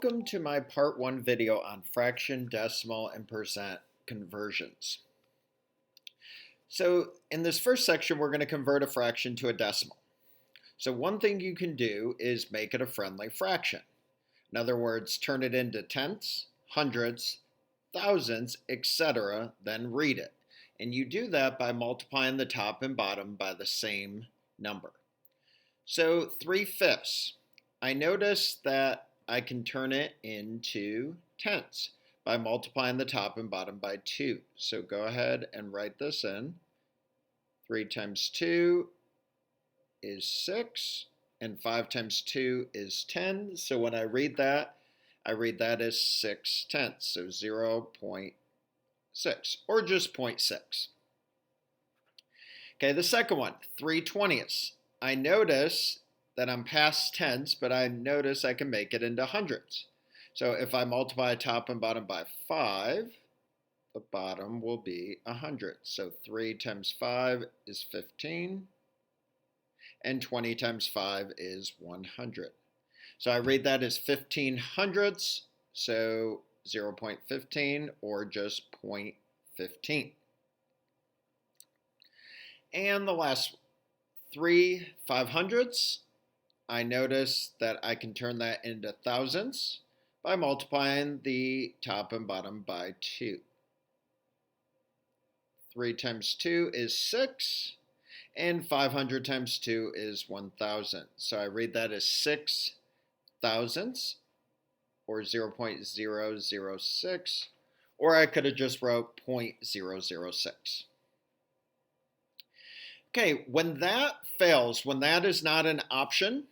Welcome to my part 1 video on fraction, decimal, and percent conversions. So in this first section, we're going to convert a fraction to a decimal. So one thing you can do is make it a friendly fraction. In other words, turn it into tenths, hundredths, thousands, etc., then read it. And you do that by multiplying the top and bottom by the same number. So 3/5. I notice that I can turn it into tenths by multiplying the top and bottom by 2. So go ahead and write this in. 3 times 2 is 6, and 5 times 2 is 10. So when I read that as 6 tenths, so 0.6, or just 0.6. Okay, the second one, 3/20. I notice that I'm past tenths, but I notice I can make it into hundredths. So if I multiply top and bottom by 5, the bottom will be 100. So 3 times 5 is 15, and 20 times 5 is 100. So I read that as 15 hundredths, so 0.15 or just 0.15. And the last 3 500ths. I notice that I can turn that into thousands by multiplying the top and bottom by 2. 3 times 2 is 6, and 500 times 2 is 1,000. So I read that as 6 thousandths, or 0.006, or I could have just wrote 0.006. Okay, when that fails, when that is not an option,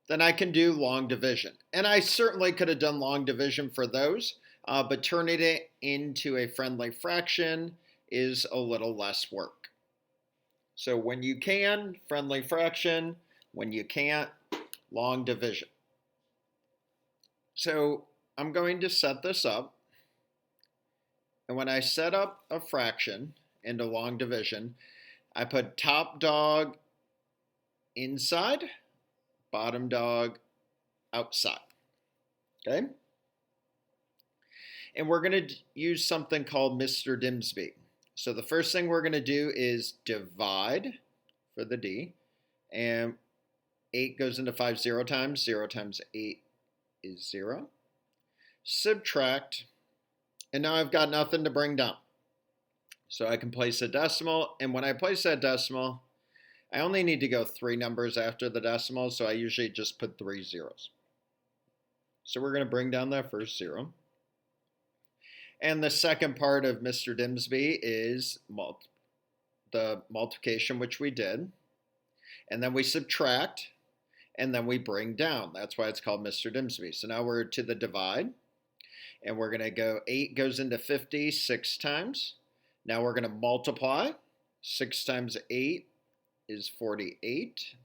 then I can do long division. And I certainly could have done long division for those, but turning it into a friendly fraction is a little less work. So when you can, friendly fraction. When you can't, long division. So I'm going to set this up. And when I set up a fraction into long division, I put top dog inside, bottom dog outside. Okay? And we're going to use something called Mr. Dimsby. So the first thing we're going to do is divide for the D. And 8 goes into 5 0 times. 0 times 8 is 0. Subtract. And now I've got nothing to bring down. So I can place a decimal. And when I place that decimal, I only need to go 3 numbers after the decimal, so I usually just put 3 zeros. So we're going to bring down that first 0. And the second part of Mr. Dimsby is the multiplication, which we did. And then we subtract, and then we bring down. That's why it's called Mr. Dimsby. So now we're to the divide. And we're going to go 8 goes into 50 6 times. Now we're going to multiply. 6 times 8 is 48.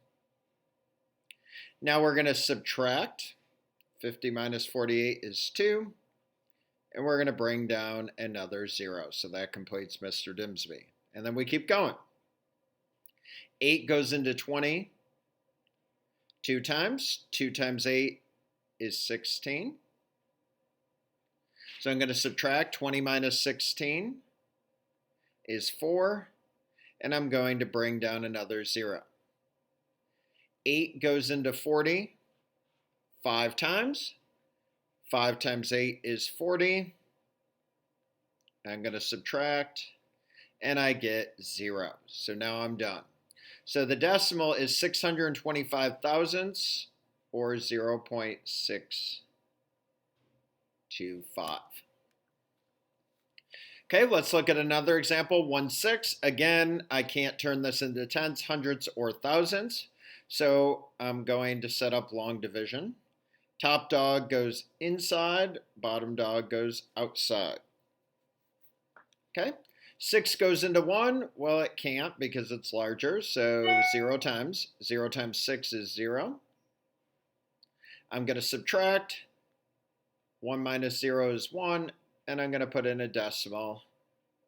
Now we're going to subtract. 50 minus 48 is 2. And we're going to bring down another 0. So that completes Mr. Dimsby. And then we keep going. 8 goes into 20 2 times. 2 times 8 is 16. So I'm going to subtract. 20 minus 16 is 4. And I'm going to bring down another 0. 8 goes into 40 5 times. 5 times 8 is 40. I'm going to subtract, and I get 0. So now I'm done. So the decimal is 625 thousandths, or 0.625. Okay, let's look at another example, 1/6. Again, I can't turn this into tenths, hundredths, or thousands. So I'm going to set up long division. Top dog goes inside, bottom dog goes outside. Okay, 6 goes into 1. Well, it can't because it's larger, so 0 times. 0 times 6 is 0. I'm going to subtract. 1 minus 0 is 1, and I'm going to put in a decimal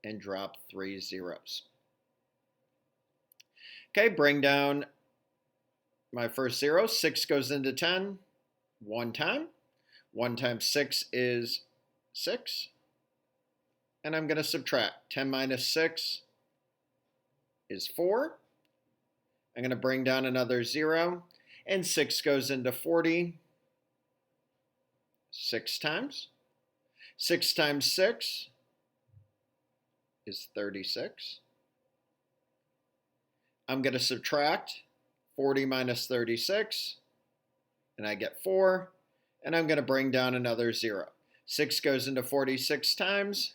and drop 3 zeros. Okay, bring down my first 0. 6 goes into 10 one time. 1 times 6 is 6. And I'm going to subtract. 10 minus 6 is 4. I'm going to bring down another 0. And 6 goes into 40 6 times. 6 times 6 is 36. I'm going to subtract 40 minus 36, and I get 4, and I'm going to bring down another 0. 6 goes into 46 times,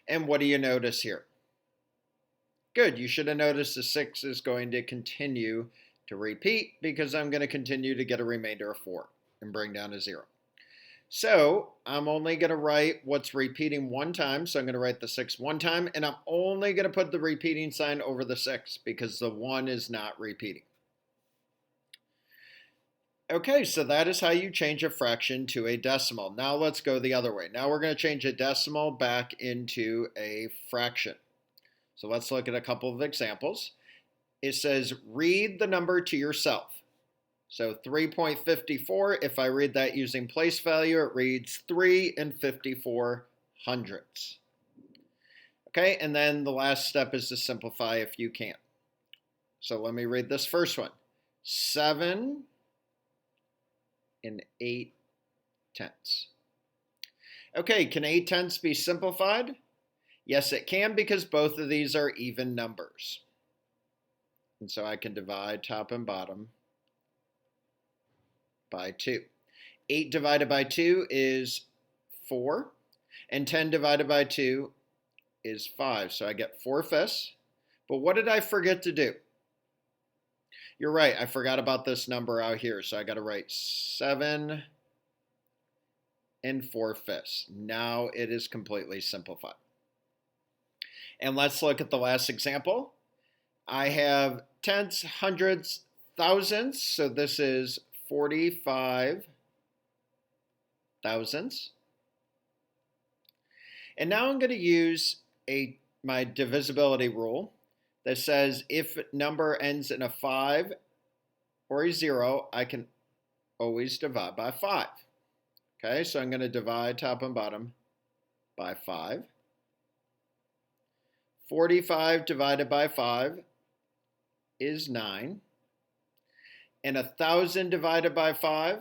and what do you notice here? Good, you should have noticed the 6 is going to continue to repeat because I'm going to continue to get a remainder of 4 and bring down a 0. So I'm only going to write what's repeating one time. So I'm going to write the 6 one time, and I'm only going to put the repeating sign over the 6 because the 1 is not repeating. Okay, so that is how you change a fraction to a decimal. Now let's go the other way. Now we're going to change a decimal back into a fraction. So let's look at a couple of examples. It says read the number to yourself. So 3.54, if I read that using place value, it reads 3 and 54 hundredths. Okay, and then the last step is to simplify if you can. So let me read this first one. 7 and 8 tenths. Okay, can 8 tenths be simplified? Yes, it can, because both of these are even numbers. And so I can divide top and bottom by 2. 8 divided by 2 is 4, and 10 divided by 2 is 5. So I get 4/5. But what did I forget to do? You're right, I forgot about this number out here. So I got to write 7 and 4/5. Now it is completely simplified. And let's look at the last example. I have tenths, hundredths, thousandths. So this is 45 thousandths. And now I'm going to use my divisibility rule that says if number ends in a 5 or a 0, I can always divide by 5. Okay, so I'm going to divide top and bottom by 5. 45 divided by 5 is 9. And 1,000 divided by 5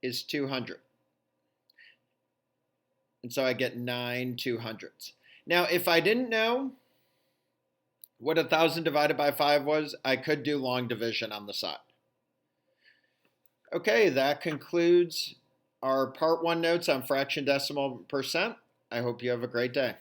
is 200. And so I get 9 200ths. Now, if I didn't know what 1,000 divided by 5 was, I could do long division on the side. Okay, that concludes our part 1 notes on fraction, decimal, percent. I hope you have a great day.